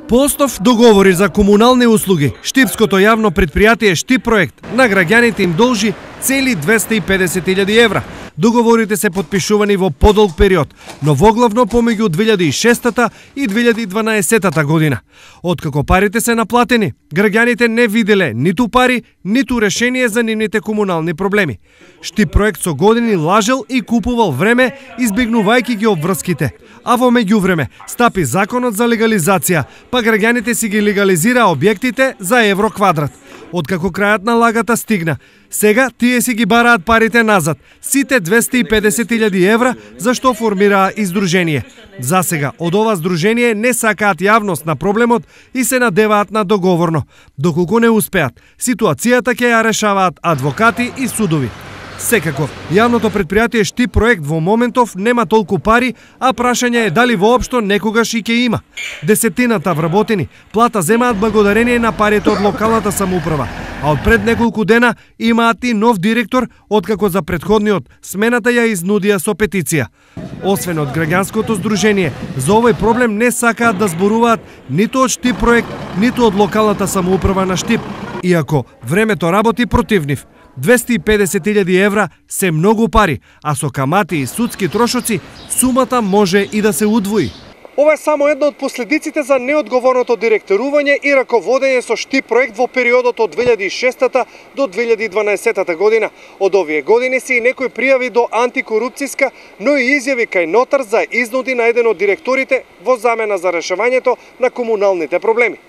По основ договори за комунални услуги, Штипското јавно предпријатие Штип проект на граѓаните им должи цели 250.000 евра. Договорите се подпишувани во подолг период, но воглавно помеѓу 2006 и 2012 година. Откако парите се наплатени, граѓаните не виделе ниту пари, ниту решение за нивните комунални проблеми. Штип проект со години лажел и купувал време, избегнувајќи ги обврските. А во меѓувреме стапи законот за легализација, па граѓаните си ги легализира објектите за евро квадрат. Откако крајот на лагата стигна, сега тие си ги бараат парите назад, сите 250.000 евра за што формираа издружение. За сега од ова здружение не сакаат јавност на проблемот и се надеваат на договорно. Доколку не успеат, ситуацијата ќе ја решаваат адвокати и судови. Секако, јавното предпријатие Штип проект во моментов нема толку пари, а прашање е дали воопшто некогаш и ќе има. Десетината вработени плата земаат благодарение на парите од локалната самоуправа, а од пред неколку дена имаат и нов директор, откако за претходниот смената ја изнудија со петиција. Освен од граѓанското здружение, за овој проблем не сакаат да зборуваат ниту од Штип проект, ниту од локалната самоуправа на Штип, иако времето работи против нив. 250.000 евра се многу пари, а со камати и судски трошоци сумата може и да се удвои. Ова е само една од последиците за неодговорното директорување и раководење со Штип проект во периодот од 2006 до 2012 година. Од овие години се и некои пријави до антикорупцијска, но и изјави кај нотар за изнуди на еден од директорите во замена за решавањето на комуналните проблеми.